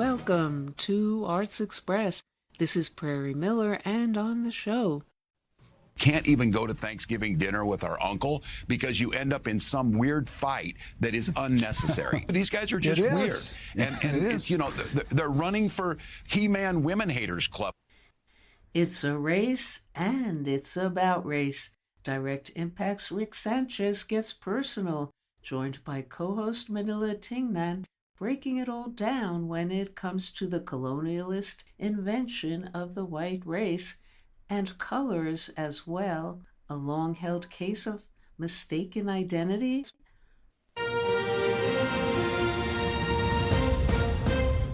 welcome to Arts Express. This is Prairie Miller, and on the show. Can't even go to Thanksgiving dinner with our uncle because you end up in some weird fight that is unnecessary. These guys are just weird. And it's, you know, they're running for He-Man Women Haters Club. It's a race, and it's about race. Direct Impact's Rick Sanchez gets personal, joined by co-host Manila Tingnan, breaking it all down when it comes to the colonialist invention of the white race, and colors as well, a long-held case of mistaken identity.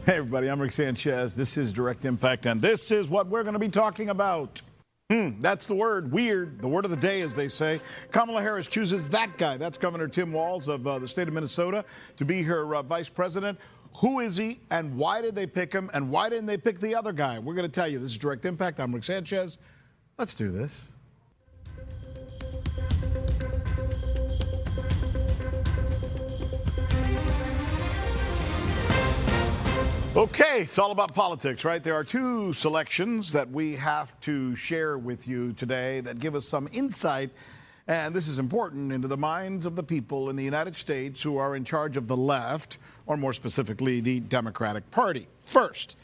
Hey everybody, I'm Rick Sanchez. This is Direct Impact, and this is what we're going to be talking about. That's the word, weird, the word of the day, as they say. Kamala Harris chooses that guy. That's Governor Tim Walz of the state of Minnesota to be her vice president. Who is he, and why did they pick him, and why didn't they pick the other guy? We're going to tell you. This is Direct Impact. I'm Rick Sanchez. Let's do this. Okay, it's all about politics, right? There are two selections that we have to share with you today that give us some insight, and this is important, into the minds of the people in the United States who are in charge of the left, or more specifically, the Democratic Party. First,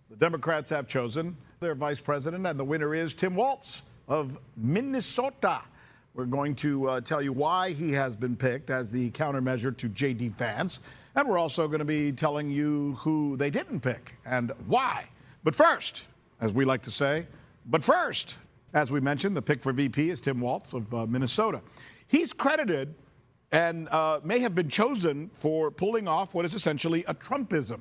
the Democrats have chosen their vice president, and the winner is Tim Walz of Minnesota. We're going to tell you why he has been picked as the countermeasure to J.D. Vance. And we're also going to be telling you who they didn't pick and why. But first, as we like to say, as we mentioned, the pick for VP is Tim Walz of Minnesota. He's credited and may have been chosen for pulling off what is essentially a Trumpism,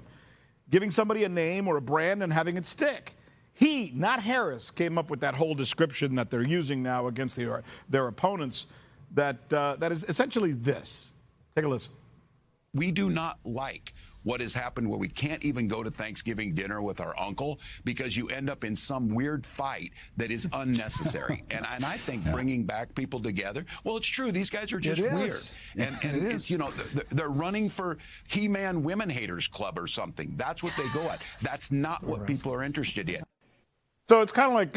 giving somebody a name or a brand and having it stick. He, not Harris, came up with that whole description that they're using now against their opponents that is essentially this. Take a listen. We do not like what has happened where we can't even go to Thanksgiving dinner with our uncle because you end up in some weird fight that is unnecessary. and I think bringing back people together, well, it's true. These guys are just weird. And it's, you know, they're running for He-Man Women Haters Club or something. That's what they go at. That's not what people are interested in. So it's kind of like,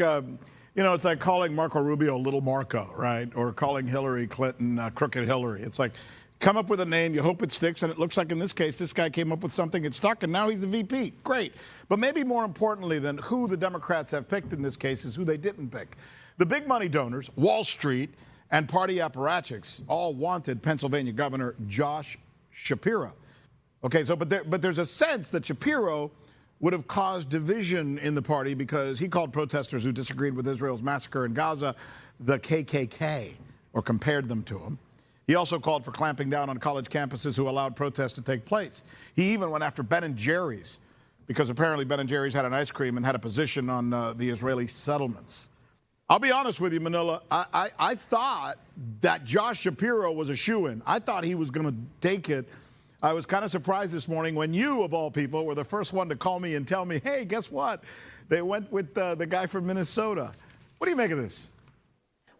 you know, it's like calling Marco Rubio Little Marco, right? Or calling Hillary Clinton Crooked Hillary. It's like, come up with a name, you hope it sticks, and it looks like in this case, this guy came up with something, it stuck, and now he's the VP. Great. But maybe more importantly than who the Democrats have picked in this case is who they didn't pick. The big money donors, Wall Street, and party apparatchiks all wanted Pennsylvania Governor Josh Shapiro. Okay, so but there's a sense that Shapiro would have caused division in the party because he called protesters who disagreed with Israel's massacre in Gaza the KKK, or compared them to him. He also called for clamping down on college campuses who allowed protests to take place. He even went after Ben & Jerry's because apparently Ben & Jerry's had an ice cream and had a position on the Israeli settlements. I'll be honest with you, Manila. I thought that Josh Shapiro was a shoo-in. I thought he was going to take it. I was kind of surprised this morning when you, of all people, were the first one to call me and tell me, hey, guess what? They went with the guy from Minnesota. What do you make of this?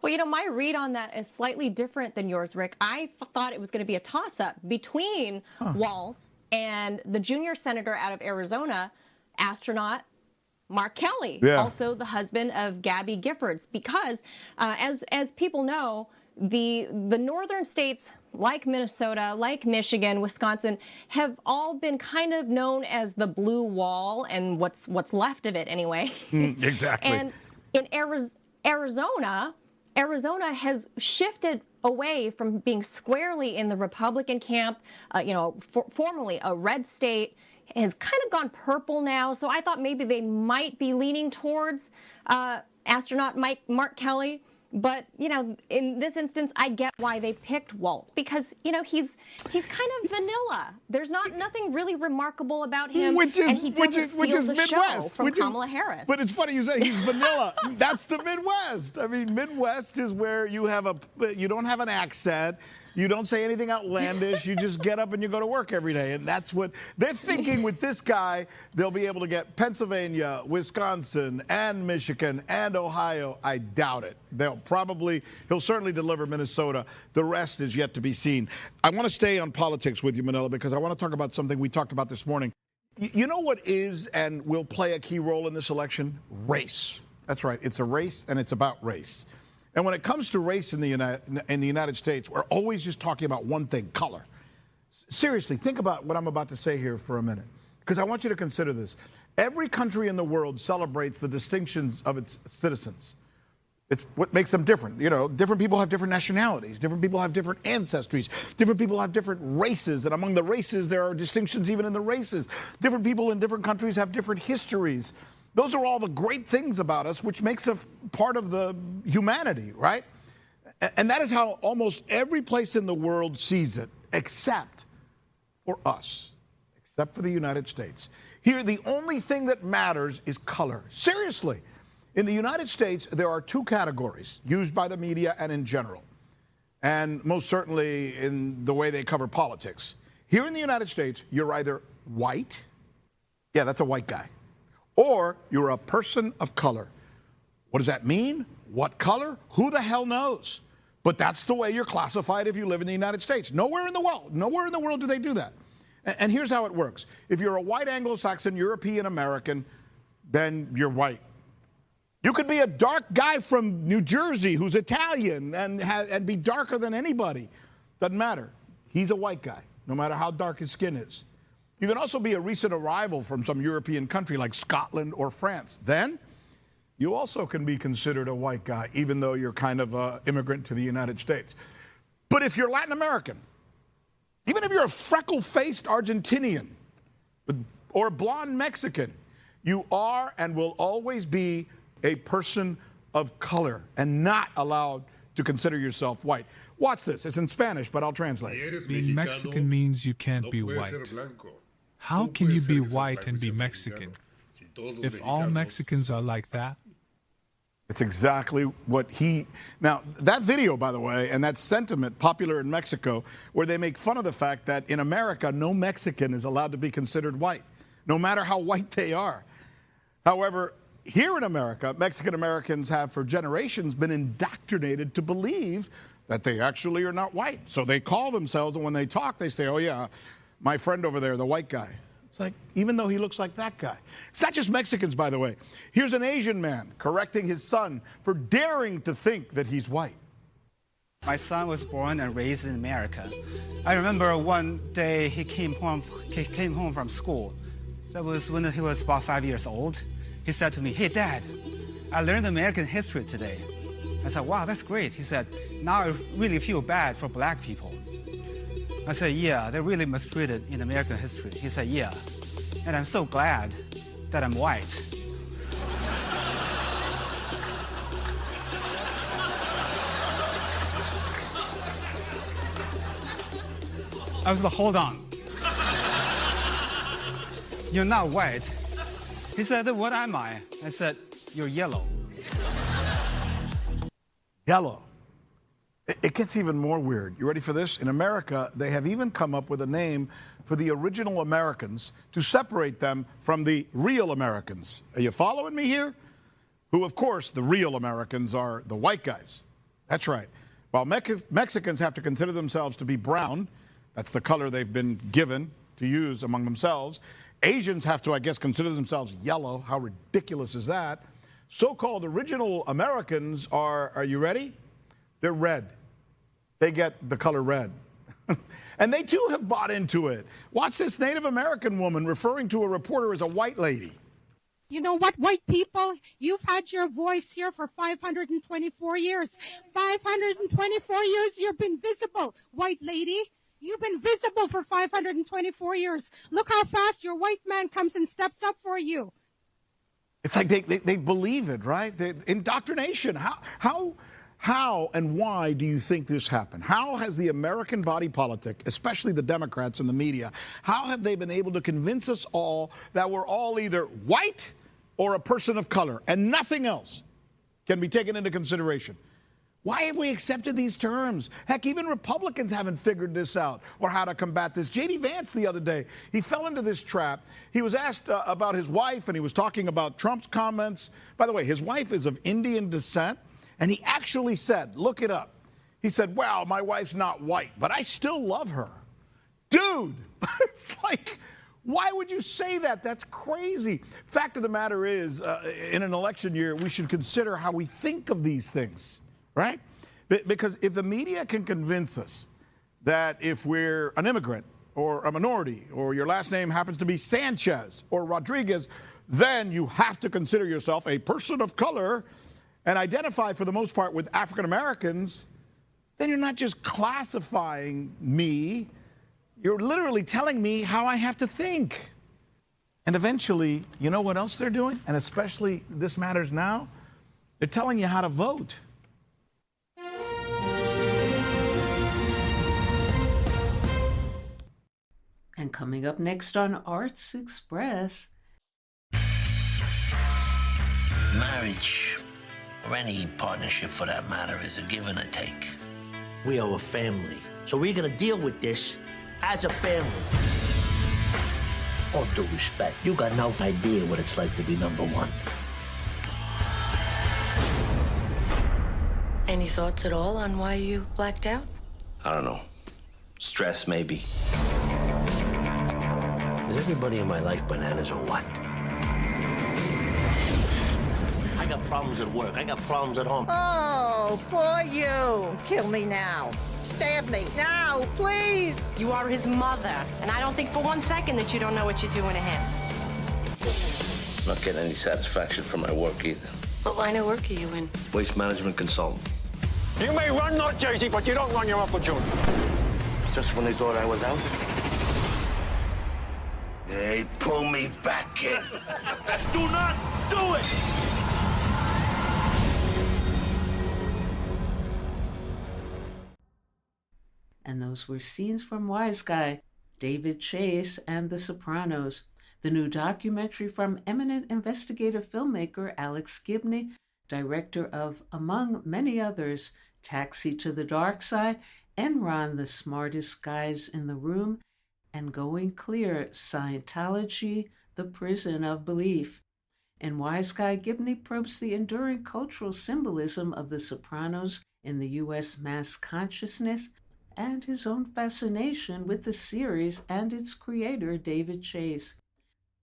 Well, you know, my read on that is slightly different than yours, Rick. I thought it was going to be a toss-up between Walz and the junior senator out of Arizona, astronaut Mark Kelly, also the husband of Gabby Giffords, because as people know, the northern states like Minnesota, like Michigan, Wisconsin, have all been kind of known as the blue wall, and what's left of it anyway. Exactly. And in Arizona has shifted away from being squarely in the Republican camp, formerly a red state, has kind of gone purple now. So I thought maybe they might be leaning towards astronaut Mark Kelly. But, you know, in this instance, I get why they picked Walz because, you know, he's kind of vanilla. There's nothing really remarkable about him. Which is Midwest. From Kamala Harris. But it's funny you say he's vanilla. That's the Midwest. I mean, Midwest is where you don't have an accent. You don't say anything outlandish. You just get up and you go to work every day. And that's what they're thinking with this guy. They'll be able to get Pennsylvania, Wisconsin, and Michigan, and Ohio. I doubt it. He'll certainly deliver Minnesota. The rest is yet to be seen. I want to stay on politics with you, Manila, because I want to talk about something we talked about this morning. You know what is and will play a key role in this election? Race. That's right. It's a race, and it's about race. And when it comes to race in the United States, we're always just talking about one thing, color. Seriously, think about what I'm about to say here for a minute, because I want you to consider this. Every country in the world celebrates the distinctions of its citizens. It's what makes them different. You know, different people have different nationalities. Different people have different ancestries. Different people have different races. And among the races, there are distinctions even in the races. Different people in different countries have different histories. Those are all the great things about us, which makes us part of the humanity, right? And that is how almost every place in the world sees it, except for us, except for the United States. Here, the only thing that matters is color. Seriously. In the United States, there are two categories used by the media and in general, and most certainly in the way they cover politics. Here in the United States, you're either white, yeah, that's a white guy, or you're a person of color. What does that mean? What color? Who the hell knows? But that's the way you're classified if you live in the United States. Nowhere in the world do they do that. And here's how it works. If you're a white Anglo-Saxon, European American, then you're white. You could be a dark guy from New Jersey who's Italian and be darker than anybody. Doesn't matter. He's a white guy, no matter how dark his skin is. You can also be a recent arrival from some European country like Scotland or France. Then you also can be considered a white guy, even though you're kind of an immigrant to the United States. But if you're Latin American, even if you're a freckle-faced Argentinian or a blonde Mexican, you are and will always be a person of color and not allowed to consider yourself white. Watch this. It's in Spanish, but I'll translate. Being Mexican means you can't be white. How can you be white and be Mexican? If all Mexicans are like that? It's exactly what he... Now, that video, by the way, and that sentiment popular in Mexico, where they make fun of the fact that in America, no Mexican is allowed to be considered white, no matter how white they are. However, here in America, Mexican Americans have for generations been indoctrinated to believe that they actually are not white. So they call themselves, and when they talk, they say, oh yeah, my friend over there, the white guy. It's like, even though he looks like that guy. It's not just Mexicans, by the way. Here's an Asian man correcting his son for daring to think that he's white. My son was born and raised in America. I remember one day he came home from school. That was when he was about 5 years old. He said to me, hey, Dad, I learned American history today. I said, wow, that's great. He said, now I really feel bad for black people. I said, yeah, they're really mistreated in American history. He said, yeah, and I'm so glad that I'm white. I was like, hold on. You're not white. He said, what am I? I said, you're yellow. Yellow. It gets even more weird. You ready for this? In America, they have even come up with a name for the original Americans to separate them from the real Americans. Are you following me here? Who, of course, the real Americans are the white guys. That's right. While Mexicans have to consider themselves to be brown, that's the color they've been given to use among themselves, Asians have to, I guess, consider themselves yellow. How ridiculous is that? So-called original Americans are you ready? They're red. They get the color red. And they too have bought into it. Watch this Native American woman referring to a reporter as a white lady. You know what, white people, you've had your voice here for 524 years. 524 years you've been visible, white lady. You've been visible for 524 years. Look how fast your white man comes and steps up for you. It's like they believe it, right? Indoctrination. How and why do you think this happened? How has the American body politic, especially the Democrats and the media, how have they been able to convince us all that we're all either white or a person of color and nothing else can be taken into consideration? Why have we accepted these terms? Heck, even Republicans haven't figured this out or how to combat this. J.D. Vance the other day, he fell into this trap. He was asked about his wife, and he was talking about Trump's comments. By the way, his wife is of Indian descent, and he actually said, look it up. He said, well, my wife's not white, but I still love her. Dude, it's like, Why would you say that? That's crazy. Fact of the matter is, in an election year, we should consider how we think of these things, right? Because if the media can convince us that if we're an immigrant or a minority or your last name happens to be Sanchez or Rodriguez, then you have to consider yourself a person of color and identify for the most part with African Americans, then you're not just classifying me, you're literally telling me how I have to think. And eventually, you know what else they're doing? And especially this matters now, they're telling you how to vote. And coming up next on Arts Express. Marriage, or any partnership for that matter, is a give and a take. We are a family, so we're gonna deal with this as a family. All due respect, you got no idea what it's like to be number one. Any thoughts at all on why you blacked out? I don't know. Stress, maybe. Is everybody in my life bananas or what? I got problems at work. I got problems at home. Oh, poor you. Kill me now. Stab me now, please. You are his mother, and I don't think for 1 second that you don't know what you're doing to him. Not getting any satisfaction from my work either. What line of work are you in? Waste management consultant. You may run North Jersey, but you don't run your Uncle June. Just when they thought I was out, they pull me back in. Do not do it! And those were scenes from Wiseguy, David Chase, and The Sopranos, the new documentary from eminent investigative filmmaker Alex Gibney, director of, among many others, Taxi to the Dark Side, Enron, The Smartest Guys in the Room, and Going Clear, Scientology, The Prison of Belief. In Wiseguy, Gibney probes the enduring cultural symbolism of The Sopranos in the U.S. mass consciousness and his own fascination with the series and its creator, David Chase.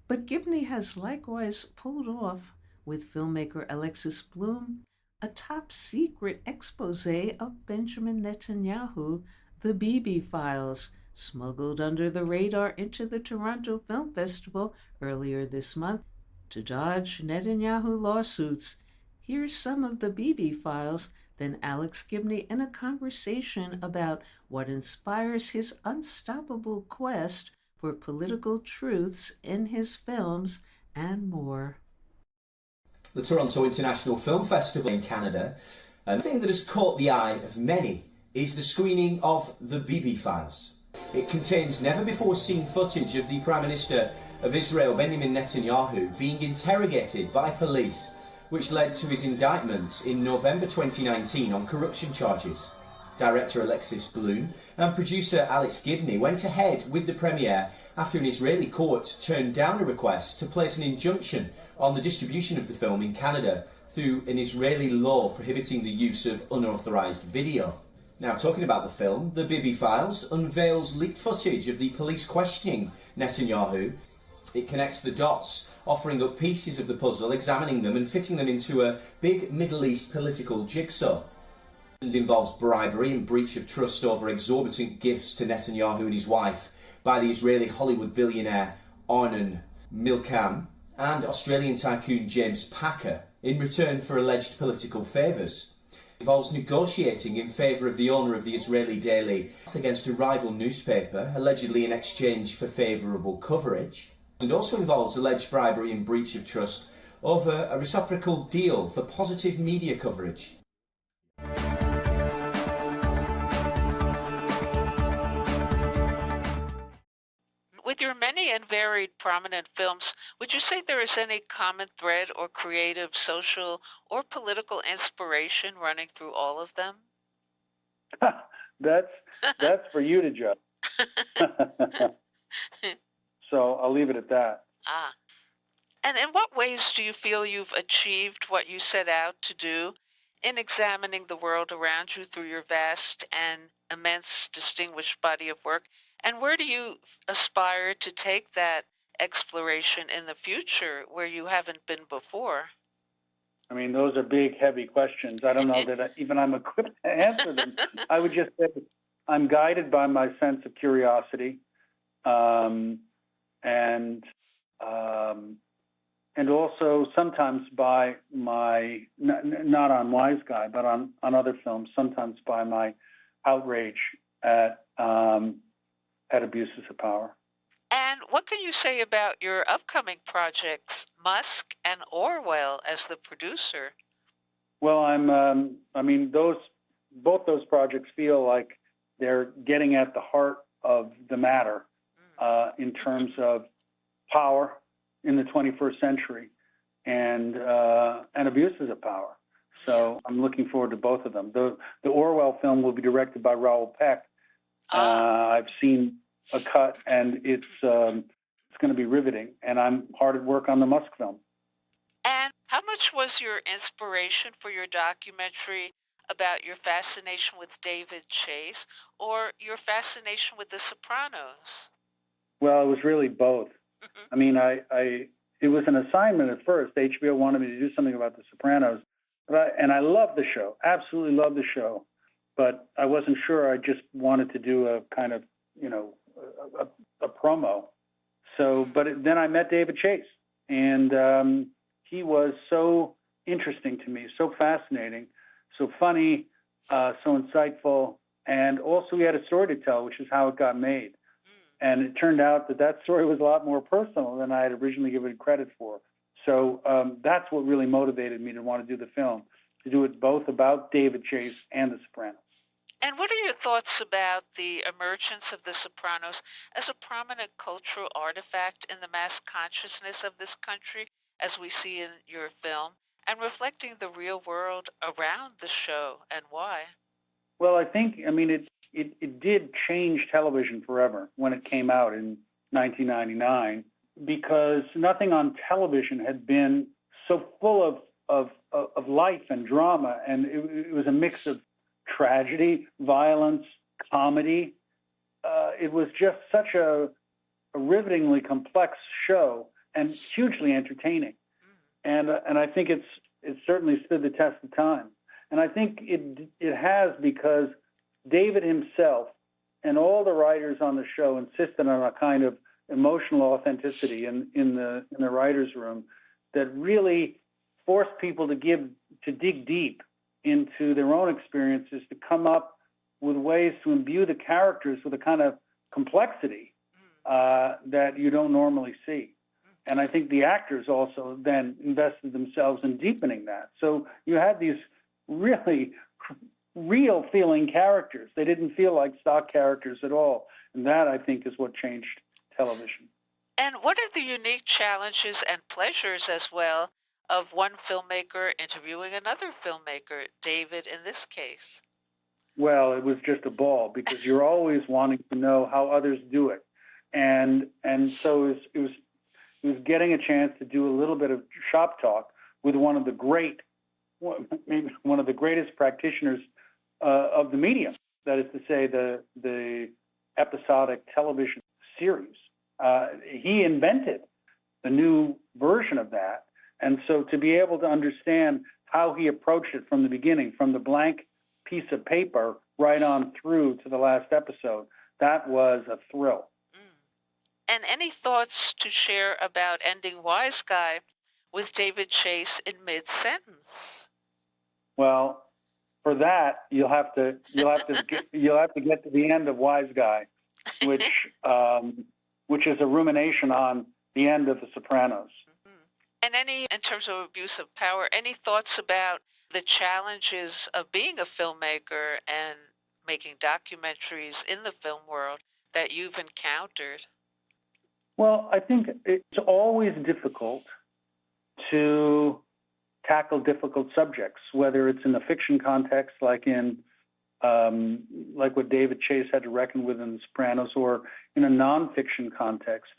But Gibney has likewise pulled off, with filmmaker Alexis Bloom, a top-secret expose of Benjamin Netanyahu, the Bibi Files, smuggled under the radar into the Toronto Film Festival earlier this month to dodge Netanyahu lawsuits. Here's some of the Bibi Files, then Alex Gibney in a conversation about what inspires his unstoppable quest for political truths in his films and more. The Toronto International Film Festival in Canada, the thing that has caught the eye of many is the screening of the Bibi Files. It contains never-before-seen footage of the Prime Minister of Israel, Benjamin Netanyahu, being interrogated by police, which led to his indictment in November 2019 on corruption charges. Director Alexis Bloom and producer Alex Gibney went ahead with the premiere after an Israeli court turned down a request to place an injunction on the distribution of the film in Canada through an Israeli law prohibiting the use of unauthorized video. Now, talking about the film, the Bibi Files unveils leaked footage of the police questioning Netanyahu. It connects the dots, offering up pieces of the puzzle, examining them and fitting them into a big Middle East political jigsaw. It involves bribery and breach of trust over exorbitant gifts to Netanyahu and his wife by the Israeli Hollywood billionaire Arnon Milchan and Australian tycoon James Packer in return for alleged political favours. It involves negotiating in favour of the owner of the Israeli Daily against a rival newspaper, allegedly in exchange for favourable coverage. It also involves alleged bribery and breach of trust over a reciprocal deal for positive media coverage. With your many and varied prominent films, would you say there is any common thread or creative, social, or political inspiration running through all of them? That's for you to judge. So I'll leave it at that. And in what ways do you feel you've achieved what you set out to do in examining the world around you through your vast and immense distinguished body of work? And where do you aspire to take that exploration in the future where you haven't been before? I mean, those are big, heavy questions. I don't know that even I'm equipped to answer them. I would just say I'm guided by my sense of curiosity, and also sometimes by my, not on Wiseguy, but on other films, sometimes by my outrage at abuses of power. And what can you say about your upcoming projects, Musk and Orwell, as the producer? Well, I mean, both those projects feel like they're getting at the heart of the matter in terms of power in the 21st century and abuses of power. So I'm looking forward to both of them. The Orwell film will be directed by Raoul Peck. I've seen a cut, and it's going to be riveting. And I'm hard at work on the Musk film. And how much was your inspiration for your documentary about your fascination with David Chase or your fascination with The Sopranos? Well, it was really both. I mean, it was an assignment at first. HBO wanted me to do something about The Sopranos, and I loved the show, absolutely loved the show. But I wasn't sure. I just wanted to do a kind of, a promo. So, then I met David Chase, and he was so interesting to me, so fascinating, so funny, so insightful, and also he had a story to tell, which is how it got made. And it turned out that story was a lot more personal than I had originally given it credit for. So that's what really motivated me to want to do the film, to do it both about David Chase and The Sopranos. And what are your thoughts about the emergence of The Sopranos as a prominent cultural artifact in the mass consciousness of this country, as we see in your film, and reflecting the real world around the show, and why? Well, I mean, it did change television forever when it came out in 1999, because nothing on television had been so full of life and drama, and it was a mix of tragedy, violence, comedy. It was just such a rivetingly complex show and hugely entertaining. And I think it certainly stood the test of time. And I think it has, because David himself and all the writers on the show insisted on a kind of emotional authenticity in the writers' room that really forced people to dig deep into their own experiences, to come up with ways to imbue the characters with a kind of complexity that you don't normally see. And I think the actors also then invested themselves in deepening that. So you had these really real feeling characters. They didn't feel like stock characters at all. And that, I think, is what changed television. And what are the unique challenges and pleasures as well of one filmmaker interviewing another filmmaker, David in this case? Well, it was just a ball, because you're always wanting to know how others do it. And so it was getting a chance to do a little bit of shop talk with one of the greatest practitioners of the medium. That is to say, the episodic television series. He invented the new version of that. And so to be able to understand how he approached it from the beginning, from the blank piece of paper right on through to the last episode, that was a thrill. And any thoughts to share about ending Wiseguy with David Chase in mid-sentence? Well, for that you'll have to get to the end of Wiseguy, which is a rumination on the end of The Sopranos. And in terms of abuse of power, any thoughts about the challenges of being a filmmaker and making documentaries in the film world that you've encountered? Well, I think it's always difficult to tackle difficult subjects, whether it's in the fiction context, like what David Chase had to reckon with in The Sopranos, or in a nonfiction context.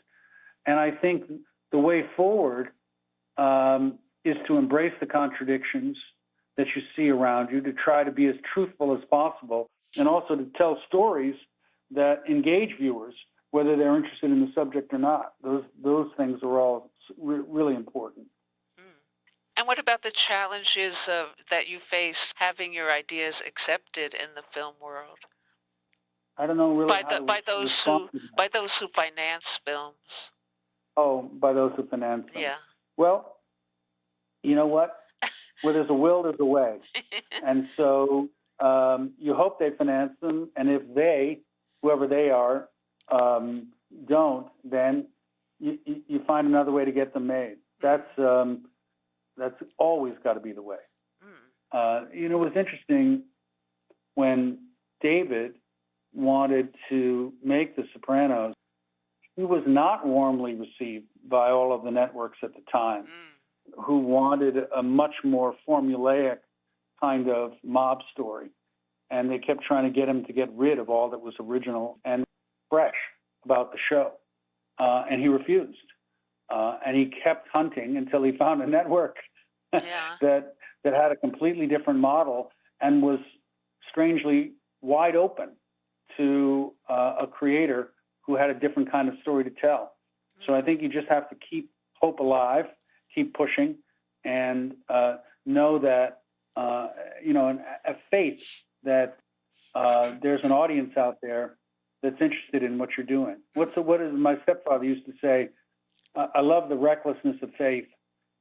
And I think the way forward is to embrace the contradictions that you see around you, to try to be as truthful as possible, and also to tell stories that engage viewers whether they're interested in the subject or not. Those things are all really important. And what about the challenges that you face having your ideas accepted in the film world? I don't know really by those who finance films. Oh, by those who finance them. Yeah. Well, you know what? Where there's a will, there's a way. And so you hope they finance them, and if they, whoever they are, don't, then you find another way to get them made. That's always got to be the way. It was interesting when David wanted to make The Sopranos. He was not warmly received by all of the networks at the time, who wanted a much more formulaic kind of mob story. And they kept trying to get him to get rid of all that was original and fresh about the show. And he refused. And he kept hunting until he found a network that had a completely different model and was strangely wide open to a creator who had a different kind of story to tell. So I think you just have to keep hope alive, keep pushing, and know that, a faith that there's an audience out there that's interested in what you're doing. What is my stepfather used to say, I love the recklessness of faith.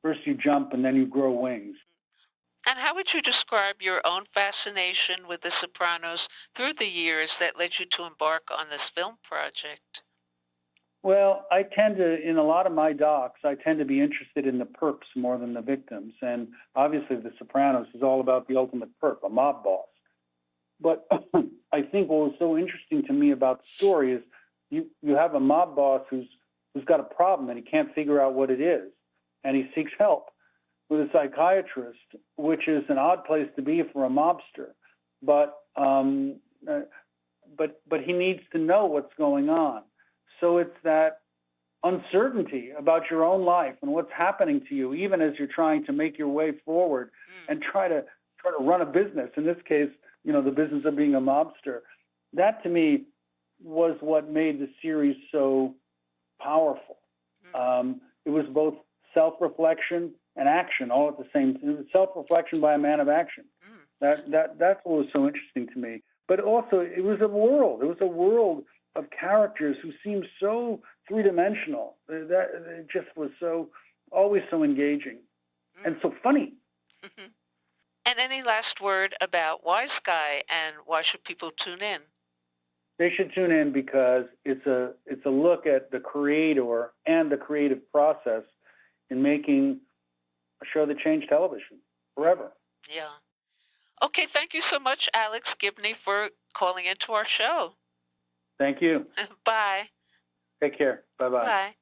First you jump and then you grow wings. And how would you describe your own fascination with The Sopranos through the years that led you to embark on this film project? Well, I tend to, in a lot of my docs, I tend to be interested in the perps more than the victims. And obviously The Sopranos is all about the ultimate perp, a mob boss. But I think what was so interesting to me about the story is you have a mob boss who's got a problem and he can't figure out what it is. And he seeks help with a psychiatrist, which is an odd place to be for a mobster. But he needs to know what's going on. So it's that uncertainty about your own life and what's happening to you, even as you're trying to make your way forward and try to run a business. In this case, the business of being a mobster. That to me was what made the series so powerful. It was both self-reflection and action all at the same time. It was self-reflection by a man of action. That's what was so interesting to me. But also, it was a world. It was a world of characters who seemed so three-dimensional. It just was always so engaging and so funny. And any last word about Wiseguy and why should people tune in? They should tune in because it's a look at the creator and the creative process in making a show that changed television forever. Yeah. Okay, thank you so much, Alex Gibney, for calling into our show. Thank you. Bye. Take care. Bye-bye. Bye.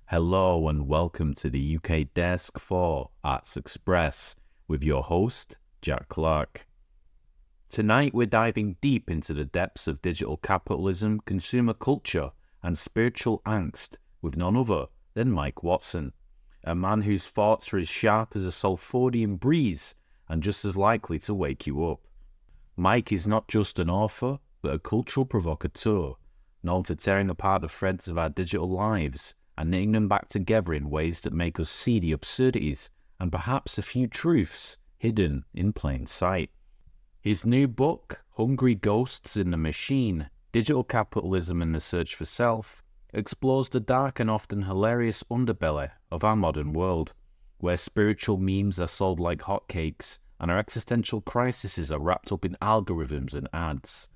Hello and welcome to the UK Desk for Arts Express with your host, Jack Clark. Tonight we're diving deep into the depths of digital capitalism, consumer culture and spiritual angst with none other than Mike Watson, a man whose thoughts are as sharp as a Salfordian breeze and just as likely to wake you up. Mike is not just an author, but a cultural provocateur, known for tearing apart the threads of our digital lives and knitting them back together in ways that make us see the absurdities and perhaps a few truths hidden in plain sight. His new book, Hungry Ghosts in the Machine, Digital Capitalism and the Search for Self, explores the dark and often hilarious underbelly of our modern world, where spiritual memes are sold like hotcakes and our existential crises are wrapped up in algorithms and ads.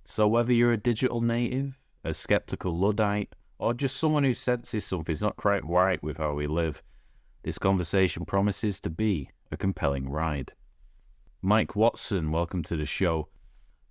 So whether you're a digital native, a skeptical Luddite, or just someone who senses something's not quite right with how we live, this conversation promises to be a compelling ride. Mike Watson, welcome to the show.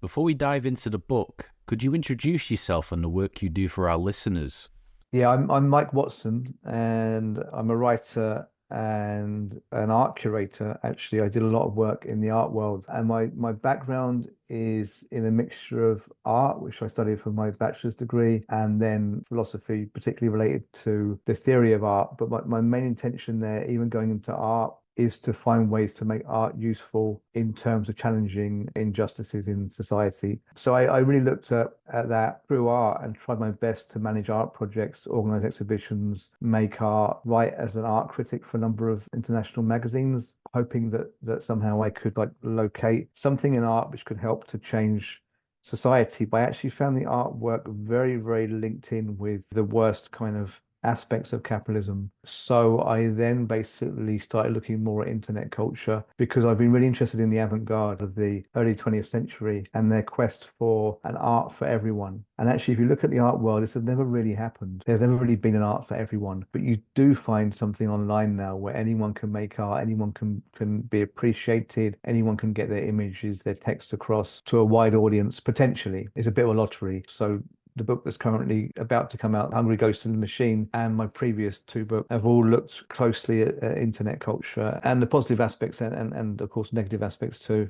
Before we dive into the book, Could you introduce yourself and the work you do for our listeners? Yeah, I'm Mike Watson, and I'm a writer and an art curator. Actually, I did a lot of work in the art world, and my background is in a mixture of art, which I studied for my bachelor's degree, and then philosophy, particularly related to the theory of art. But my main intention there, even going into art, is to find ways to make art useful in terms of challenging injustices in society. So I really looked at that through art and tried my best to manage art projects, organize exhibitions, make art, write as an art critic for a number of international magazines, hoping that somehow I could locate something in art which could help to change society. But I actually found the artwork very, very linked in with the worst kind of aspects of capitalism. So I then basically started looking more at internet culture because I've been really interested in the avant-garde of the early 20th century and their quest for an art for everyone. And actually, if you look at the art world, this has never really happened. There's never really been an art for everyone. But you do find something online now where anyone can make art, anyone can be appreciated, anyone can get their images, their text across to a wide audience, potentially. It's a bit of a lottery. So the book that's currently about to come out, Hungry Ghosts in the Machine, and my previous two books have all looked closely at internet culture and the positive aspects and of course negative aspects too.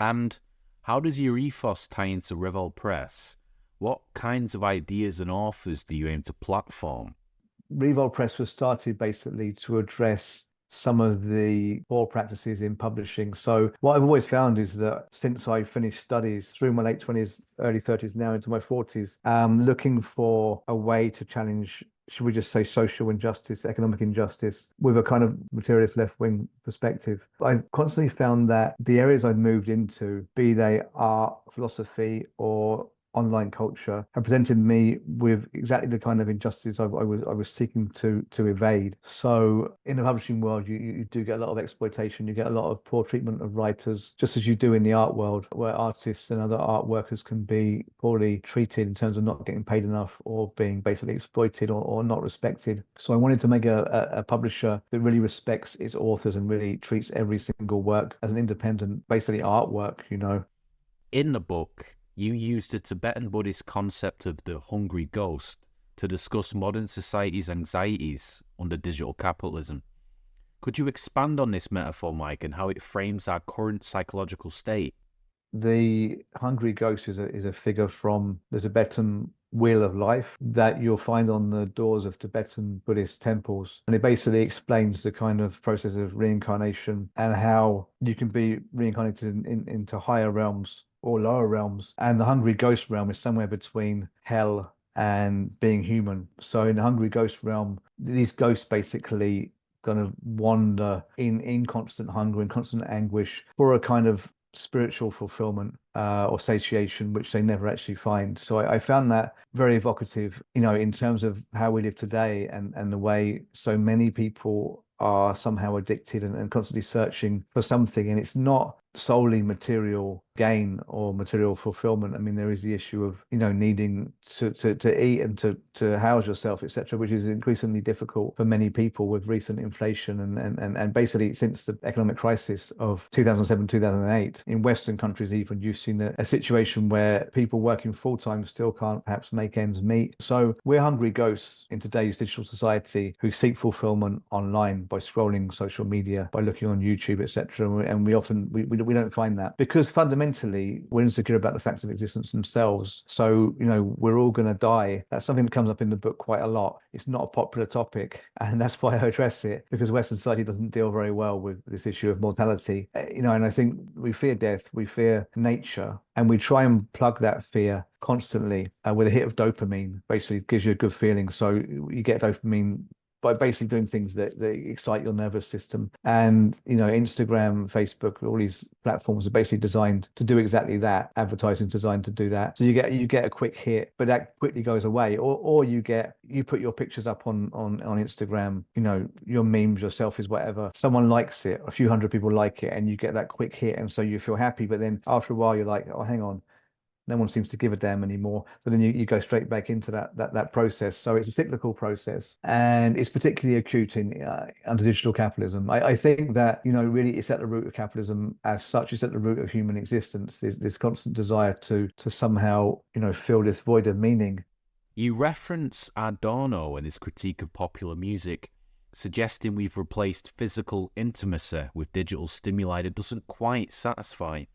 And how does your ethos tie into Revolt Press? What kinds of ideas and authors do you aim to platform? Revolt Press was started basically to address some of the poor practices in publishing. So what I've always found is that since I finished studies through my late 20s, early 30s, now into my 40s, looking for a way to challenge, should we just say, social injustice, economic injustice, with a kind of materialist left-wing perspective. I've constantly found that the areas I've moved into, be they art, philosophy, or online culture, have presented me with exactly the kind of injustice I was seeking to evade. So in the publishing world, you do get a lot of exploitation. You get a lot of poor treatment of writers, just as you do in the art world, where artists and other art workers can be poorly treated in terms of not getting paid enough or being basically exploited or not respected. So I wanted to make a publisher that really respects its authors and really treats every single work as an independent, basically artwork, you know. In the book, you used the Tibetan Buddhist concept of the hungry ghost to discuss modern society's anxieties under digital capitalism. Could you expand on this metaphor, Mike, and how it frames our current psychological state? The hungry ghost is a figure from the Tibetan Wheel of Life that you'll find on the doors of Tibetan Buddhist temples. And it basically explains the kind of process of reincarnation and how you can be reincarnated into higher realms or lower realms. And the hungry ghost realm is somewhere between hell and being human. So in the hungry ghost realm, these ghosts basically kind of wander in constant hunger and constant anguish for a kind of spiritual fulfillment or satiation, which they never actually find. So I found that very evocative, you know, in terms of how we live today and the way so many people are somehow addicted and constantly searching for something. And it's not solely material gain or material fulfillment. I mean, there is the issue of, you know, needing to eat and to house yourself, etc., which is increasingly difficult for many people with recent inflation and basically since the economic crisis of 2007, 2008 in Western countries. Even you've seen a situation where people working full-time still can't perhaps make ends meet. So we're hungry ghosts in today's digital society who seek fulfillment online by scrolling social media, by looking on YouTube, etc., and we often we don't find that because fundamentally we're insecure about the facts of existence themselves. So, you know, we're all going to die. That's something that comes up in the book quite a lot. It's not a popular topic, and that's why I address it, because Western society doesn't deal very well with this issue of mortality. You know, and I think we fear death, we fear nature, and we try and plug that fear constantly with a hit of dopamine. Basically gives you a good feeling. So you get dopamine by basically doing things that excite your nervous system. And, you know, Instagram, Facebook, all these platforms are basically designed to do exactly that. Advertising designed to do that. So you get a quick hit, but that quickly goes away. Or you put your pictures up on Instagram, you know, your memes, your selfies, whatever. Someone likes it, a few hundred people like it, and you get that quick hit, and so you feel happy. But then after a while, you're like, oh, hang on. no one seems to give a damn anymore. So then you go straight back into that process. So it's a cyclical process, and it's particularly acute in under digital capitalism. I think that, you know, really it's at the root of capitalism as such. It's at the root of human existence. This constant desire to somehow, you know, fill this void of meaning. You reference Adorno and his critique of popular music, suggesting we've replaced physical intimacy with digital stimuli that doesn't quite satisfy.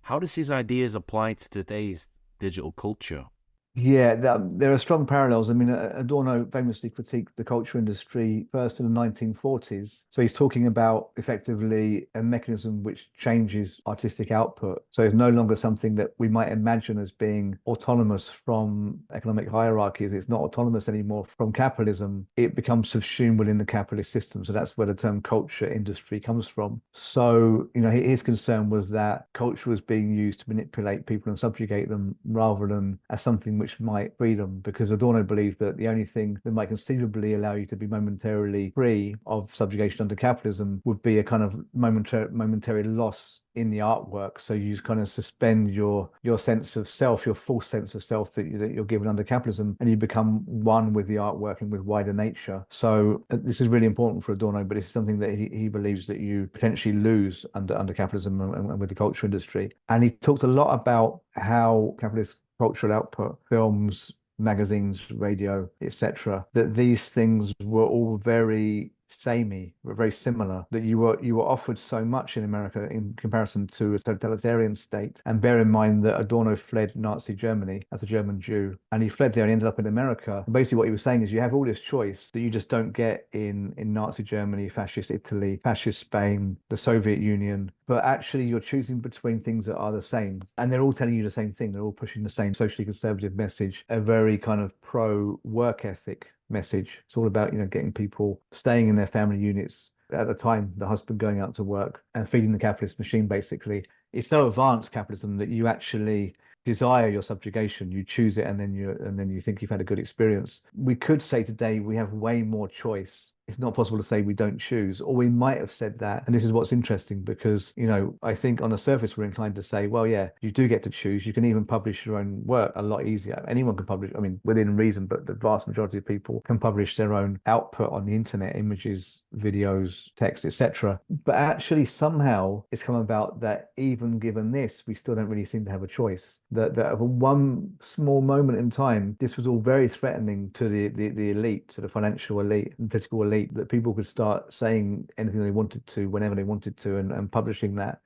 How does his ideas apply to today's digital culture? Yeah, there are strong parallels. I mean, Adorno famously critiqued the culture industry first in the 1940s. So he's talking about effectively a mechanism which changes artistic output. So it's no longer something that we might imagine as being autonomous from economic hierarchies. It's not autonomous anymore from capitalism. It becomes subsumed within the capitalist system. So that's where the term culture industry comes from. So, you know, his concern was that culture was being used to manipulate people and subjugate them rather than as something which might free them, because Adorno believed that the only thing that might conceivably allow you to be momentarily free of subjugation under capitalism would be a kind of momentary loss in the artwork. So you kind of suspend your sense of self, your full sense of self that you're given under capitalism, and you become one with the artwork and with wider nature. So this is really important for Adorno, but it's something that he believes that you potentially lose under capitalism and with the culture industry. And he talked a lot about how capitalist cultural output, films, magazines, radio, etc., that these things were all very samey, were very similar, that you were offered so much in America in comparison to a totalitarian state. And bear in mind that Adorno fled Nazi Germany as a German Jew, and he fled there and ended up in America. And basically what he was saying is you have all this choice that you just don't get in Nazi Germany, fascist Italy, fascist Spain, the Soviet Union, but actually you're choosing between things that are the same, and they're all telling you the same thing. They're all pushing the same socially conservative message, a very kind of pro work ethic message. It's all about, you know, getting people staying in their family units, at the time the husband going out to work, and feeding the capitalist machine. Basically, it's so advanced capitalism that you actually desire your subjugation, you choose it, and then you think you've had a good experience. We could say today we have way more choice. It's not possible to say we don't choose, or we might have said that. And this is what's interesting, because, you know, I think on the surface we're inclined to say, well, yeah, you do get to choose. You can even publish your own work a lot easier. Anyone can publish, I mean, within reason, but the vast majority of people can publish their own output on the internet, images, videos, text, etc. But actually somehow it's come about that even given this, we still don't really seem to have a choice. That for one small moment in time, this was all very threatening to the elite, to the financial elite and political elite, that people could start saying anything they wanted to whenever they wanted to, and publishing that.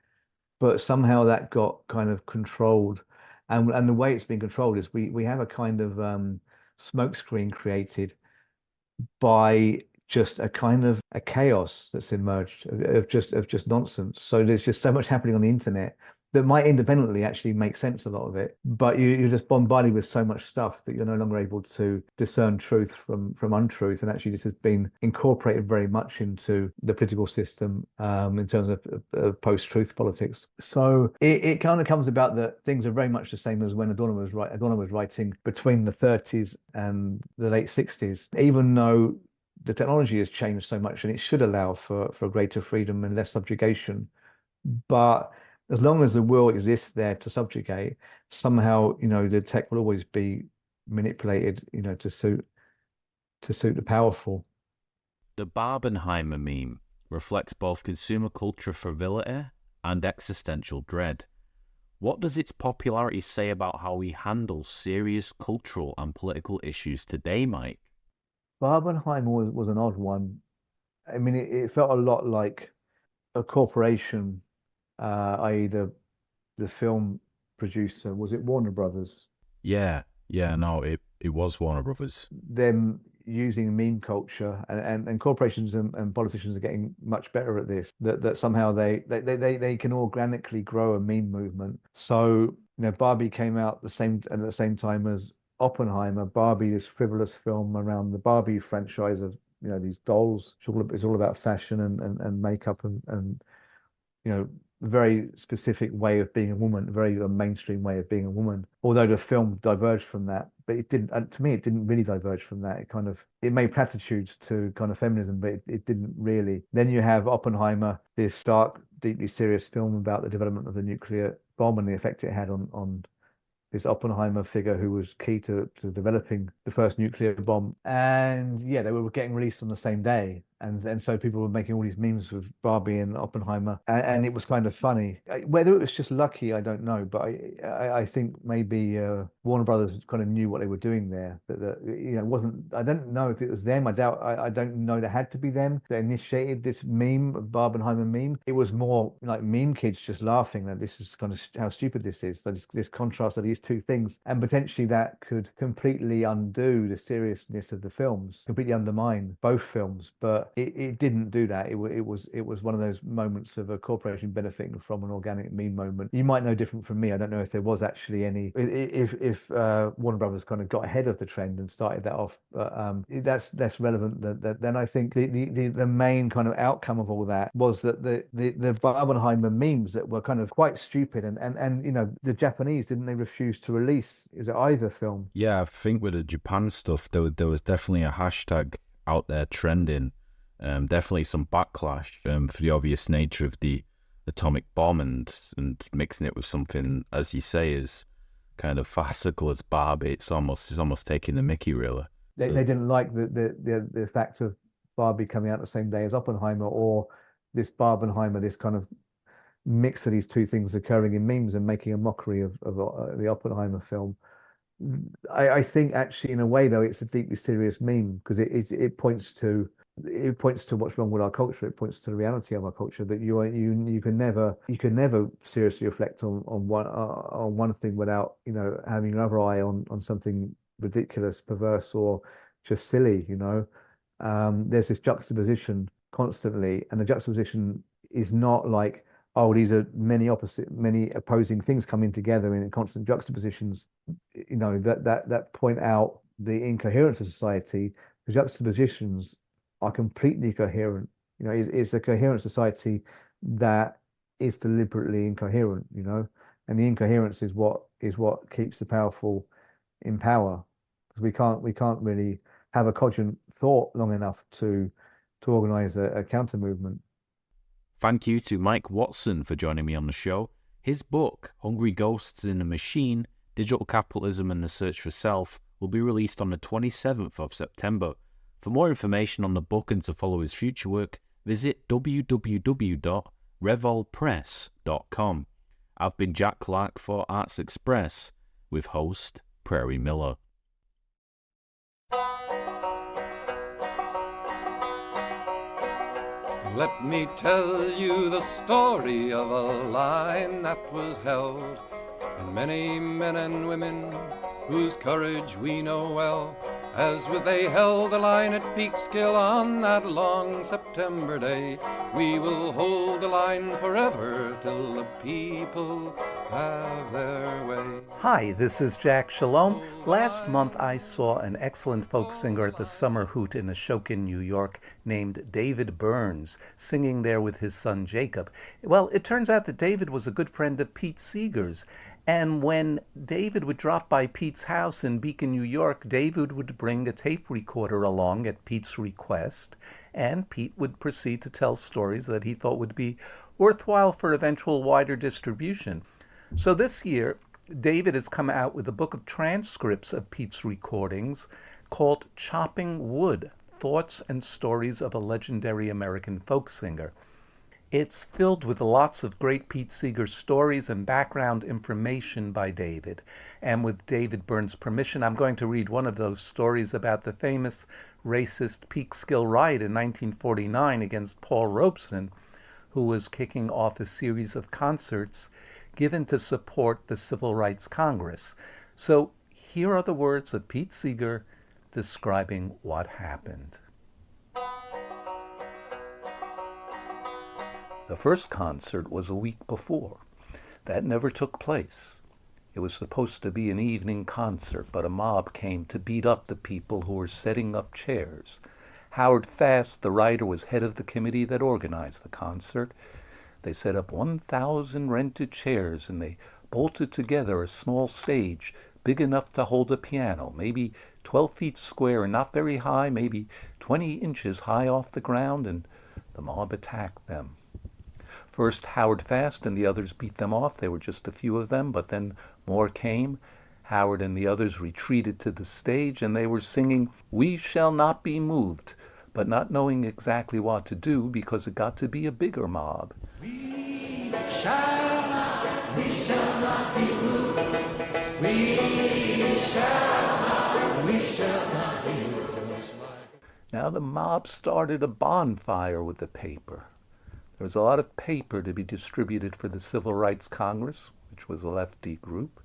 But somehow that got kind of controlled, and the way it's been controlled is we have a kind of smokescreen created by just a kind of a chaos that's emerged of just nonsense. So there's just so much happening on the internet that might independently actually make sense, a lot of it, but you're just bombarded with so much stuff that you're no longer able to discern truth from untruth. And actually this has been incorporated very much into the political system in terms of post-truth politics. So it kind of comes about that things are very much the same as when Adorno was writing between the 30s and the late 60s, even though the technology has changed so much and it should allow for greater freedom and less subjugation. But as long as the will exists there to subjugate, somehow, you know, the tech will always be manipulated, you know, to suit the powerful. The Barbenheimer meme reflects both consumer culture frivolity and existential dread. What does its popularity say about how we handle serious cultural and political issues today, Mike? Barbenheimer was an odd one. I mean, it felt a lot like a corporation, i.e. the film producer. Was it Warner Brothers? Yeah, no, it was Warner Brothers. Them using meme culture, and corporations and politicians are getting much better at this. That somehow they can organically grow a meme movement. So, you know, Barbie came out at the same time as Oppenheimer. Barbie, this frivolous film around the Barbie franchise of, you know, these dolls. It's all about fashion and makeup and you know, very specific way of being a woman, very mainstream way of being a woman. Although the film diverged from that, but it didn't. To me, it didn't really diverge from that. It made platitudes to kind of feminism, but it didn't really. Then you have Oppenheimer, this dark, deeply serious film about the development of the nuclear bomb and the effect it had on this Oppenheimer figure who was key to developing the first nuclear bomb. And yeah, they were getting released on the same day. And so people were making all these memes with Barbie and Oppenheimer, and it was kind of funny. Whether it was just lucky, I don't know, but I think maybe Warner Brothers kind of knew what they were doing there. That it wasn't. I don't know if it was them. I doubt. I don't know. There had to be them that initiated this meme, Barbenheimer meme. It was more like meme kids just laughing that this is kind of how stupid this is. That this contrast of these two things, and potentially that could completely undo the seriousness of the films, completely undermine both films, but. It didn't do that. It was one of those moments of a corporation benefiting from an organic meme moment. You might know different from me. I don't know if there was actually any. If Warner Brothers kind of got ahead of the trend and started that off, but that's less relevant. Then I think the main kind of outcome of all that was that the Barbenheimer memes that were kind of quite stupid and the Japanese, didn't they refuse to release either film? Yeah, I think with the Japan stuff, there was definitely a hashtag out there trending. Definitely some backlash for the obvious nature of the atomic bomb and mixing it with something, as you say, is kind of farcical as Barbie. It's almost taking the mickey, really. They didn't like the fact of Barbie coming out the same day as Oppenheimer, or this Barbenheimer, this kind of mix of these two things occurring in memes and making a mockery of the Oppenheimer film. I think actually, in a way, though, it's a deeply serious meme because it points to what's wrong with our culture. It points to the reality of our culture that you can never seriously reflect on one thing without having another eye on something ridiculous, perverse, or just silly. There's this juxtaposition constantly, and the juxtaposition is not like, oh, these are many opposing things coming together in constant juxtapositions, that point out the incoherence of society. The juxtapositions are completely coherent. It's a coherent society that is deliberately incoherent, and the incoherence is what keeps the powerful in power, because we can't really have a cogent thought long enough to organize a counter movement. Thank you to Mike Watson for joining me on the show. His book, Hungry Ghosts in a Machine, Digital Capitalism and the Search for Self, will be released on the 27th of September. For more information on the book and to follow his future work, visit www.revolpress.com. I've been Jack Clark for Arts Express, with host Prairie Miller. Let me tell you the story of a line that was held, and many men and women whose courage we know well, as they held the line at Peekskill on that long September day. We will hold the line forever till the people have their way. Hi, this is Jack Shalom. Last month I saw an excellent folk singer at the Summer Hoot in Ashoka, New York, named David Burns, singing there with his son Jacob. Well, it turns out that David was a good friend of Pete Seeger's. And when David would drop by Pete's house in Beacon, New York, David would bring a tape recorder along at Pete's request, and Pete would proceed to tell stories that he thought would be worthwhile for eventual wider distribution. So this year, David has come out with a book of transcripts of Pete's recordings called Chopping Wood, Thoughts and Stories of a Legendary American Folk Singer. It's filled with lots of great Pete Seeger stories and background information by David. And with David Burns' permission, I'm going to read one of those stories about the famous racist Peekskill Riot in 1949 against Paul Robeson, who was kicking off a series of concerts given to support the Civil Rights Congress. So here are the words of Pete Seeger describing what happened. The first concert was a week before. That never took place. It was supposed to be an evening concert, but a mob came to beat up the people who were setting up chairs. Howard Fast, the writer, was head of the committee that organized the concert. They set up 1,000 rented chairs, and they bolted together a small stage big enough to hold a piano, maybe 12 feet square and not very high, maybe 20 inches high off the ground, and the mob attacked them. First, Howard Fast and the others beat them off. There were just a few of them, but then more came. Howard and the others retreated to the stage, and they were singing "We Shall Not Be Moved," but not knowing exactly what to do because it got to be a bigger mob. We shall not be moved. We shall not be moved. Now the mob started a bonfire with the paper. There was a lot of paper to be distributed for the Civil Rights Congress, which was a lefty group,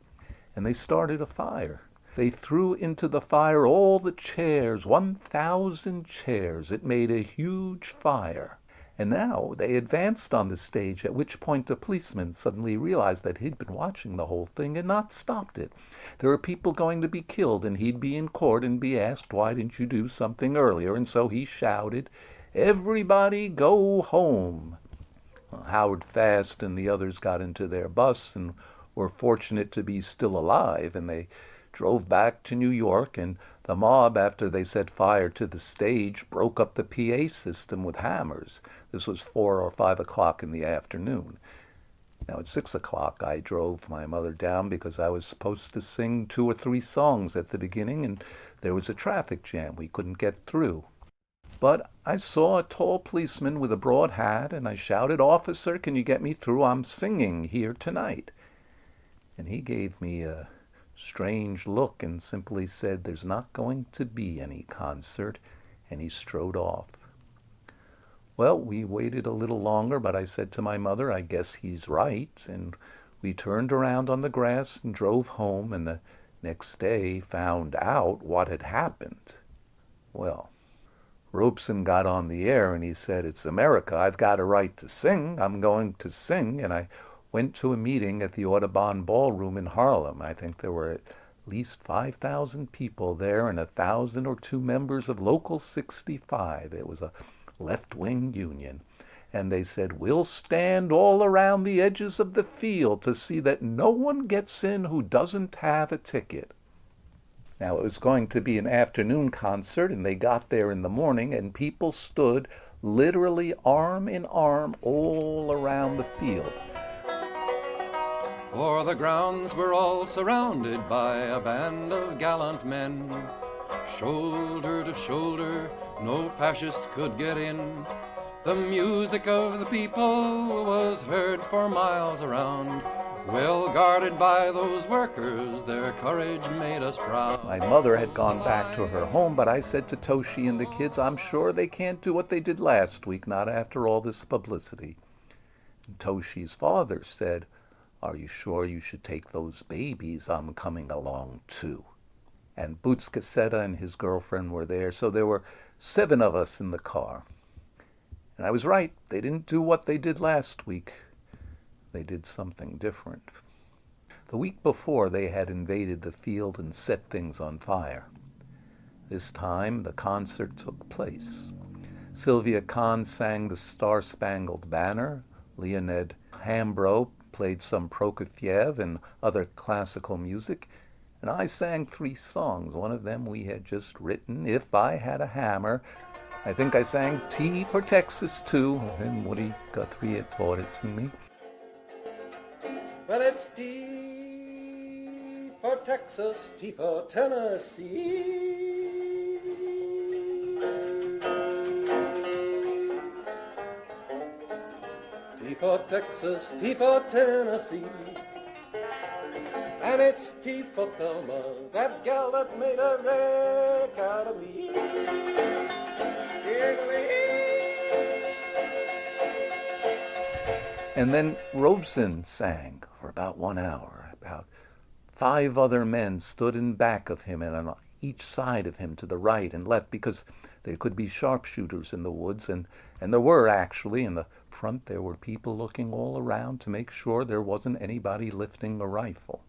and they started a fire. They threw into the fire all the chairs, 1,000 chairs. It made a huge fire. And now they advanced on the stage, at which point a policeman suddenly realized that he'd been watching the whole thing and not stopped it. There were people going to be killed, and he'd be in court and be asked, "Why didn't you do something earlier?" And so he shouted, "Everybody go home." Well, Howard Fast and the others got into their bus and were fortunate to be still alive, and they drove back to New York, and the mob, after they set fire to the stage, broke up the PA system with hammers. This was 4 or 5 o'clock in the afternoon. Now at 6 o'clock I drove my mother down because I was supposed to sing 2 or 3 songs at the beginning, and there was a traffic jam. We couldn't get through. But I saw a tall policeman with a broad hat, and I shouted, "Officer, can you get me through? I'm singing here tonight." And he gave me a strange look and simply said, "There's not going to be any concert," and he strode off. Well, we waited a little longer, but I said to my mother, "I guess he's right," and we turned around on the grass and drove home, and the next day found out what had happened. Well, Robeson got on the air and he said, "It's America. I've got a right to sing. I'm going to sing," and I went to a meeting at the Audubon Ballroom in Harlem. I think there were at least 5,000 people there and 1,000 or 2 members of Local 65. It was a left-wing union. And they said, "We'll stand all around the edges of the field to see that no one gets in who doesn't have a ticket." Now, it was going to be an afternoon concert, and they got there in the morning, and people stood literally arm in arm all around the field. For the grounds were all surrounded by a band of gallant men. Shoulder to shoulder, no fascist could get in. The music of the people was heard for miles around. Well guarded by those workers, their courage made us proud. My mother had gone back to her home, but I said to Toshi and the kids, "I'm sure they can't do what they did last week, not after all this publicity." And Toshi's father said, "Are you sure you should take those babies? I'm coming along too." And Boots Cassetta and his girlfriend were there, so there were 7 of us in the car. And I was right. They didn't do what they did last week. They did something different. The week before, they had invaded the field and set things on fire. This time, the concert took place. Sylvia Khan sang the Star-Spangled Banner. Leonid Hambro played some Prokofiev and other classical music. And I sang 3 songs. One of them we had just written, "If I Had a Hammer." I think I sang "T for Texas" too, and Woody Guthrie had taught it to me. Well, it's T for Texas, T for Tennessee. T for Texas, T for Tennessee. And it's T for Thelma, that gal that made a wreck out of me. And then Robeson sang for about 1 hour. About 5 other men stood in back of him and on each side of him to the right and left, because there could be sharpshooters in the woods, and there were actually. In the front there were people looking all around to make sure there wasn't anybody lifting a rifle.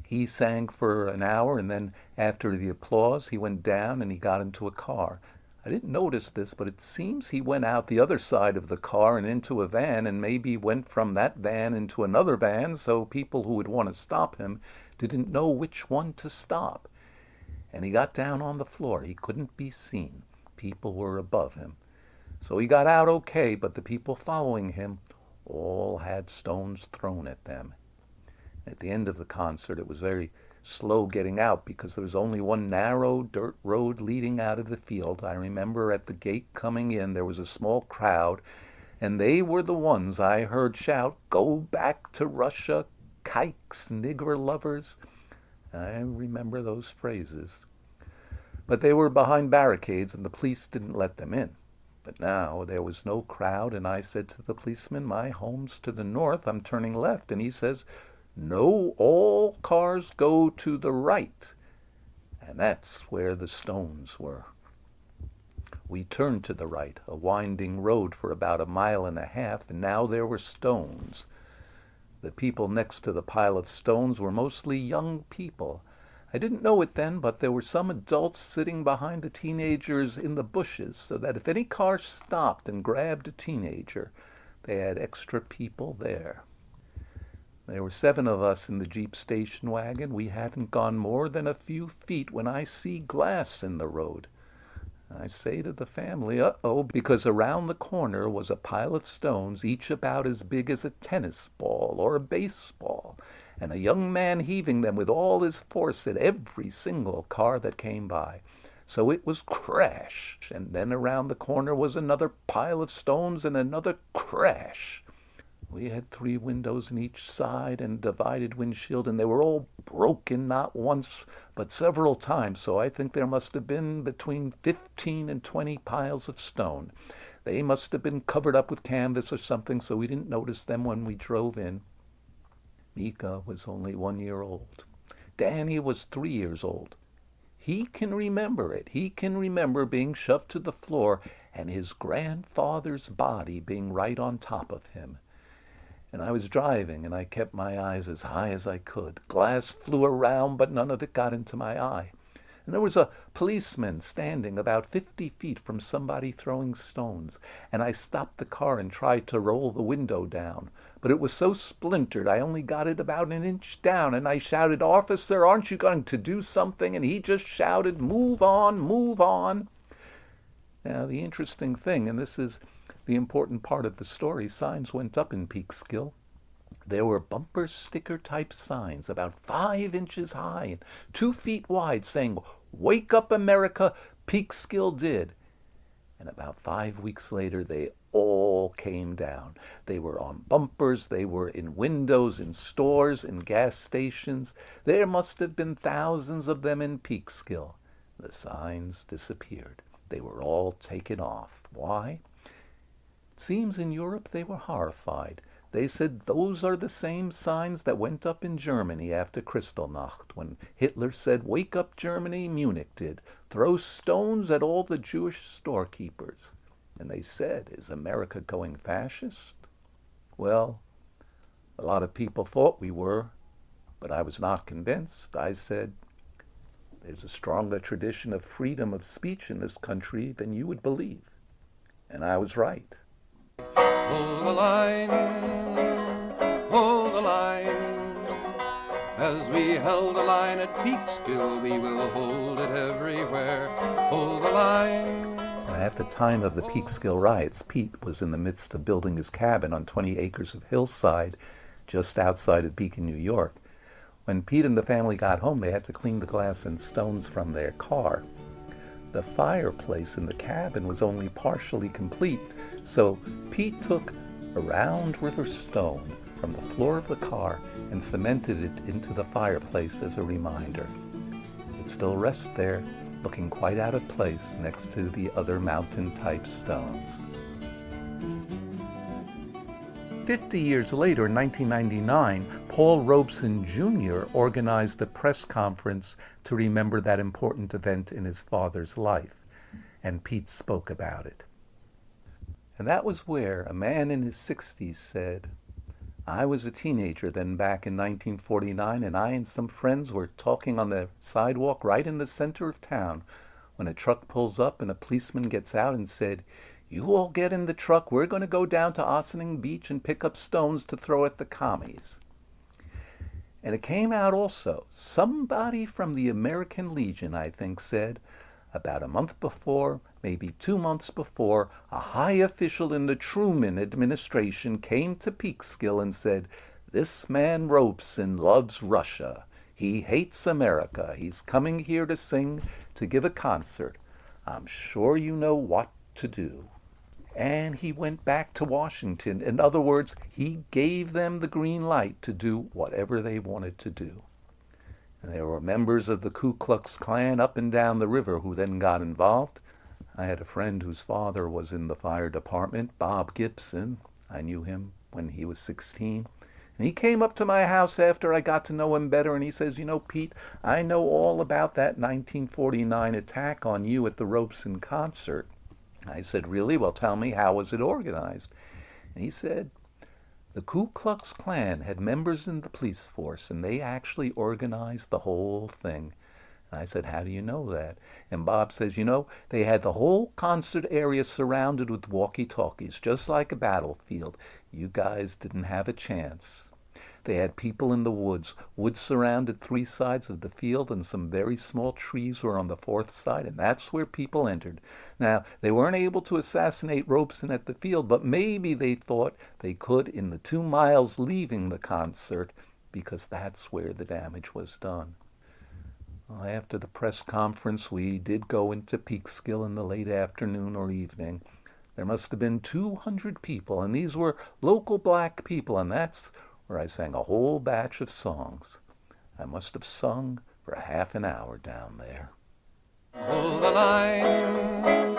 He sang for an hour, and then after the applause, he went down and he got into a car. I didn't notice this, but it seems he went out the other side of the car and into a van, and maybe went from that van into another van, so people who would want to stop him didn't know which one to stop. And he got down on the floor. He couldn't be seen. People were above him. So he got out okay, but the people following him all had stones thrown at them. At the end of the concert, it was very slow getting out because there was only one narrow dirt road leading out of the field. I remember at the gate coming in, there was a small crowd, and they were the ones I heard shout, "Go back to Russia, kikes, nigger lovers." I remember those phrases. But they were behind barricades, and the police didn't let them in. But now there was no crowd, and I said to the policeman, "My home's to the north, I'm turning left." And he says, "No, all cars go to the right." And that's where the stones were. We turned to the right, a winding road for about 1.5 miles, and now there were stones. The people next to the pile of stones were mostly young people. I didn't know it then, but there were some adults sitting behind the teenagers in the bushes, so that if any car stopped and grabbed a teenager, they had extra people there. There were 7 of us in the Jeep station wagon. We hadn't gone more than a few feet when I see glass in the road. I say to the family, "Uh-oh," because around the corner was a pile of stones, each about as big as a tennis ball or a baseball, and a young man heaving them with all his force at every single car that came by. So it was crash, and then around the corner was another pile of stones and another crash. We had 3 windows in each side and a divided windshield, and they were all broken, not once, but several times, so I think there must have been between 15 and 20 piles of stone. They must have been covered up with canvas or something, so we didn't notice them when we drove in. Mika was only 1 year old. Danny was 3 years old. He can remember it. He can remember being shoved to the floor and his grandfather's body being right on top of him. And I was driving, and I kept my eyes as high as I could. Glass flew around, but none of it got into my eye. And there was a policeman standing about 50 feet from somebody throwing stones. And I stopped the car and tried to roll the window down. But it was so splintered, I only got it about an inch down. And I shouted, "Officer, aren't you going to do something?" And he just shouted, "Move on, move on." Now, the interesting thing, and this is the important part of the story, signs went up in Peekskill. There were bumper sticker type signs about 5 inches high and 2 feet wide saying, "Wake up America, Peekskill did." And about 5 weeks later, they all came down. They were on bumpers, they were in windows, in stores, in gas stations. There must have been thousands of them in Peekskill. The signs disappeared. They were all taken off. Why? It seems in Europe they were horrified. They said those are the same signs that went up in Germany after Kristallnacht, when Hitler said, "Wake up Germany," Munich did. "Throw stones at all the Jewish storekeepers." And they said, "Is America going fascist?" Well, a lot of people thought we were, but I was not convinced. I said, "There's a stronger tradition of freedom of speech in this country than you would believe." And I was right. Hold the line, hold the line. As we held the line at Peekskill, we will hold it everywhere. Hold the line. At the time of the Peekskill Riots, Pete was in the midst of building his cabin on 20 acres of hillside just outside of Beacon, New York. When Pete and the family got home, they had to clean the glass and stones from their car. The fireplace in the cabin was only partially complete, so Pete took a round river stone from the floor of the car and cemented it into the fireplace as a reminder. It still rests there, looking quite out of place next to the other mountain-type stones. 50 years later, in 1999, Paul Robeson Jr. organized a press conference to remember that important event in his father's life, and Pete spoke about it. And that was where a man in his 60s said, "I was a teenager then back in 1949, and I and some friends were talking on the sidewalk right in the center of town when a truck pulls up and a policeman gets out and said, 'You all get in the truck, we're going to go down to Ossining Beach and pick up stones to throw at the commies.' And it came out also, somebody from the American Legion, I think, said, about a month before, maybe 2 months before, a high official in the Truman administration came to Peekskill and said, 'This man Robeson loves Russia. He hates America. He's coming here to sing, to give a concert. I'm sure you know what to do. And he went back to Washington. In other words, he gave them the green light to do whatever they wanted to do. And there were members of the Ku Klux Klan up and down the river who then got involved. I had a friend whose father was in the fire department, Bob Gibson. I knew him when he was 16. And he came up to my house after I got to know him better, and he says, you know, Pete, I know all about that 1949 attack on you at the Robeson concert. I said, really? Well, tell me, how was it organized? And he said, the Ku Klux Klan had members in the police force, and they actually organized the whole thing. And I said, how do you know that? And Bob says, you know, they had the whole concert area surrounded with walkie-talkies, just like a battlefield. You guys didn't have a chance. They had people in the woods. Woods surrounded 3 sides of the field, and some very small trees were on the 4th side, and that's where people entered. Now, they weren't able to assassinate Robeson at the field, but maybe they thought they could in the 2 miles leaving the concert, because that's where the damage was done. Well, after the press conference, we did go into Peekskill in the late afternoon or evening. There must have been 200 people, and these were local black people, and that's where I sang a whole batch of songs. I must have sung for a half an hour down there. Hold the line.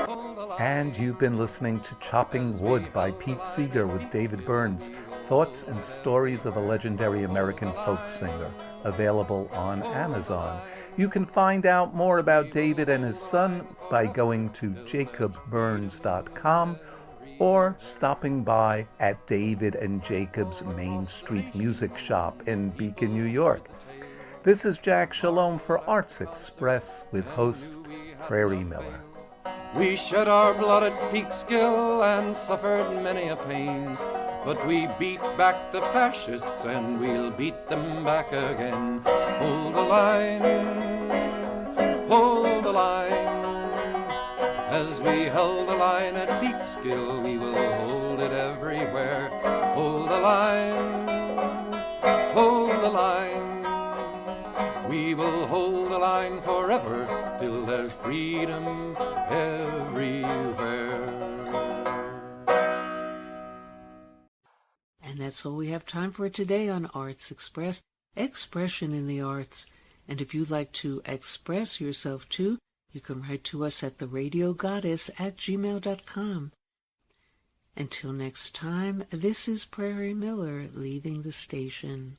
Hold the line. And you've been listening to Chopping Wood by Pete Seeger with David Burns, Thoughts and Stories of a Legendary American Folk Singer, available on Amazon. You can find out more about David and his son by going to jacobburns.com or stopping by at David and Jacob's Main Street Music Shop in Beacon, New York. This is Jack Shalom for Arts Express with host Prairie Miller. We shed our blood at Peekskill and suffered many a pain, but we beat back the fascists and we'll beat them back again. Hold the line, hold the line. As we held the line at Peekskill, we will hold it everywhere. Hold the line, hold the line. We will hold the line forever till there's freedom everywhere. And that's all we have time for today on Arts Express, Expression in the Arts. And if you'd like to express yourself too, you can write to us at theradiogoddess@gmail.com. Until next time, this is Prairie Miller leaving the station.